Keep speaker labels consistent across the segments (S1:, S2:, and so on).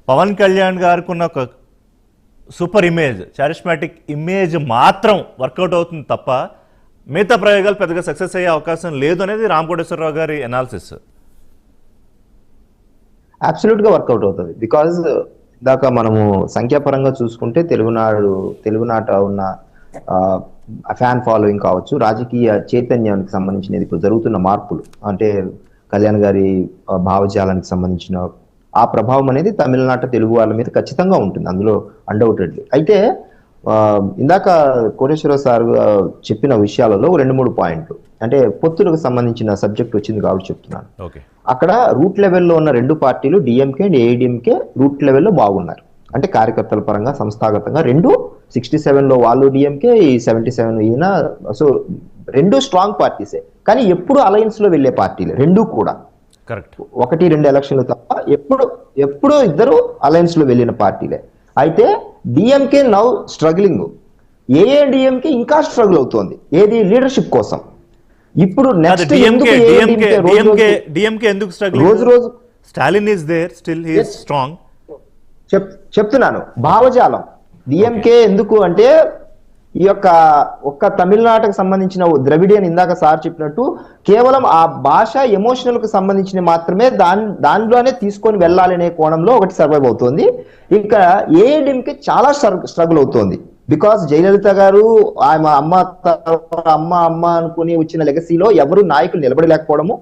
S1: పవన్ కళ్యాణ్ గారికి ఉన్న ఒక సూపర్ ఇమేజ్, చారిస్మాటిక్ ఇమేజ్ మాత్రం వర్కౌట్ అవుతుంది తప్ప మిగతా ప్రయోగాలు పెద్దగా సక్సెస్ అయ్యే అవకాశం లేదు అనేది రామకోటేశ్వరరావు గారి అనాలిసిస్.
S2: అబ్సల్యూట్గా వర్కౌట్ అవుతుంది. బికాజ్ ఇందాక మనము సంఖ్యాపరంగా చూసుకుంటే తెలుగునాట ఉన్న ఫ్యాన్ ఫాలోయింగ్ కావచ్చు, రాజకీయ చైతన్యానికి సంబంధించినది ఇప్పుడు జరుగుతున్న మార్పులు, అంటే కళ్యాణ్ గారి భావజాలానికి సంబంధించిన ఆ ప్రభావం అనేది తమిళనాట తెలుగు వాళ్ళ మీద ఖచ్చితంగా ఉంటుంది, అందులో అన్డౌటెడ్లీ. అయితే ఇందాక కోటేశ్వరరావు సార్ చెప్పిన విషయాలలో 2-3 పాయింట్లు, అంటే పొత్తులకు సంబంధించిన సబ్జెక్ట్ వచ్చింది కాబట్టి చెప్తున్నాను. అక్కడ రూట్ లెవెల్లో ఉన్న 2 పార్టీలు డిఎంకే అండ్ ఏఐడిఎంకే రూట్ లెవెల్లో బాగున్నారు. అంటే కార్యకర్తల పరంగా సంస్థాగతంగా 67లో వాళ్ళు డిఎంకే, ఈ 77 ఈయన. సో 2 స్ట్రాంగ్ పార్టీసే, కానీ ఎప్పుడు అలయన్స్ లో వెళ్లే పార్టీలే 2 కూడా. 1-2 ఎలక్షన్లు తప్ప ఎప్పుడు ఇద్దరు అలయన్స్ లో వెళ్ళిన పార్టీలే. అయితే డిఎంకే నౌ స్ట్రగ్లింగ్, ఏఐడిఎంకే ఇంకా స్ట్రగుల్ అవుతోంది ఏది లీడర్షిప్ కోసం. ఇప్పుడు నెక్స్ట్ రోజు
S1: Stalin is there, still he is strong.
S2: చెప్తున్నాను భావజాలం డిఎంకే ఎందుకు అంటే ఈ యొక్క ఒక్క తమిళనాటకు సంబంధించిన ద్రవిడియన్, ఇందాక సార్ చెప్పినట్టు కేవలం ఆ భాష ఎమోషనల్ కు సంబంధించిన మాత్రమే దానిలోనే తీసుకొని వెళ్ళాలనే కోణంలో ఒకటి సర్వైవ్ అవుతుంది. ఇంకా ఏఐడిఎంకే చాలా స్ట్రగుల్ అవుతోంది. బికాస్ జయలలిత గారు ఆమె అమ్మ అనుకుని వచ్చిన లెగసీలో ఎవరు నాయకులు నిలబడలేకపోవడము,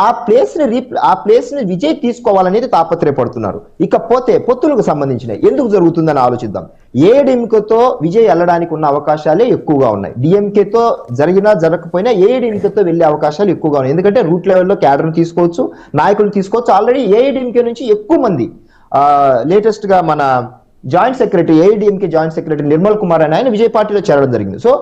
S2: ఆ ప్లేస్ ని విజయ్ తీసుకోవాలనేది తాపత్రయపడుతున్నారు. ఇకపోతే పొత్తులకు సంబంధించినవి ఎందుకు జరుగుతుందని ఆలోచిద్దాం. ఏఐడిఎంకేతో విజయ్ వెళ్ళడానికి ఉన్న అవకాశాలే ఎక్కువగా ఉన్నాయి. డిఎంకేతో జరిగినా జరగకపోయినా ఏఐడిఎంకేతో వెళ్లే అవకాశాలు ఎక్కువగా ఉన్నాయి. ఎందుకంటే రూట్ లెవెల్లో క్యాడర్ తీసుకోవచ్చు, నాయకులు తీసుకోవచ్చు. ఆల్రెడీ ఏఐడిఎంకే నుంచి ఎక్కువ మంది లేటెస్ట్ గా మన joint secretary, AIADMK joint secretary Nirmal Kumar అని ఆయన విజయ్ పార్టీలో చేరడం జరిగింది. సో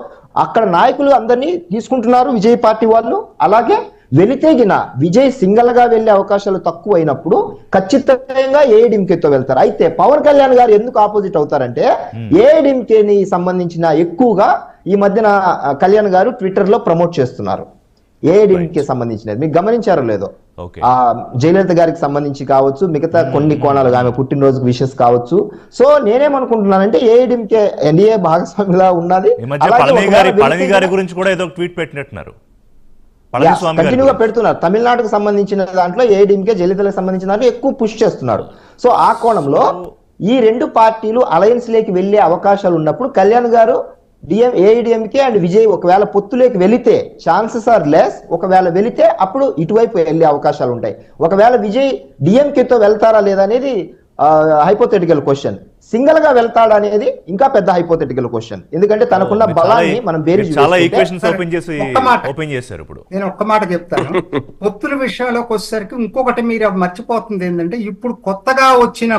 S2: అక్కడ నాయకులు అందరినీ తీసుకుంటున్నారు విజయ్ పార్టీ వాళ్ళు. అలాగే వెళితేగిన విజయ్ సింగల్ గా వెళ్లే అవకాశాలు తక్కువ అయినప్పుడు ఖచ్చితంగా ఏఐడిఎంకేతో వెళ్తారు. అయితే పవన్ కళ్యాణ్ గారు ఎందుకు ఆపోజిట్ అవుతారంటే ఏఐడిఎంకేని సంబంధించిన ఎక్కువగా ఈ మధ్యన కళ్యాణ్ గారు ట్విట్టర్ లో ప్రమోట్ చేస్తున్నారు. ఏఐడిఎంకే సంబంధించినది మీకు గమనించారో లేదో, జయలలిత గారికి సంబంధించి కావచ్చు, మిగతా కొన్ని కోణాలు ఆమె పుట్టినరోజుకు విషెస్ కావచ్చు. సో నేనేమనుకుంటున్నానంటే ఏఐడిఎంకే ఎన్డీఏ భాగస్వామిలా ఉన్నది.
S1: గురించి కూడా ఏదో ట్వీట్ పెట్టినట్టున్నారు,
S2: కంటిన్యూగా పెడుతున్నారు. తమిళనాడుకు సంబంధించిన దాంట్లో ఏఐడిఎంకే, జయలలితలకు సంబంధించిన దాంట్లో ఎక్కువ పుష్ చేస్తున్నారు. సో ఆ కోణంలో ఈ 2 పార్టీలు అలయన్స్ లేకి వెళ్లే అవకాశాలు ఉన్నప్పుడు కళ్యాణ్ గారు ఏఐడిఎంకే అండ్ విజయ్ ఒకవేళ పొత్తులోకి వెళితే ఛాన్సెస్ ఆర్ లెస్. ఒకవేళ వెళితే అప్పుడు ఇటువైపు వెళ్లే అవకాశాలు ఉంటాయి. ఒకవేళ విజయ్ డిఎంకేతో వెళ్తారా లేదా అనేది హైపోథెటికల్ క్వశ్చన్. సింగిల్ గా వెళ్తాడా అనేది ఇంకా పెద్ద హైపోథెటికల్ క్వశ్చన్. ఎందుకంటే తనకున్న బలాన్ని మనం
S3: నేను ఒక్క మాట చెప్తాను. పొత్తుల విషయాలకు వచ్చేసరికి ఇంకొకటి మీరు మర్చిపోతుంది ఏంటంటే ఇప్పుడు కొత్తగా వచ్చిన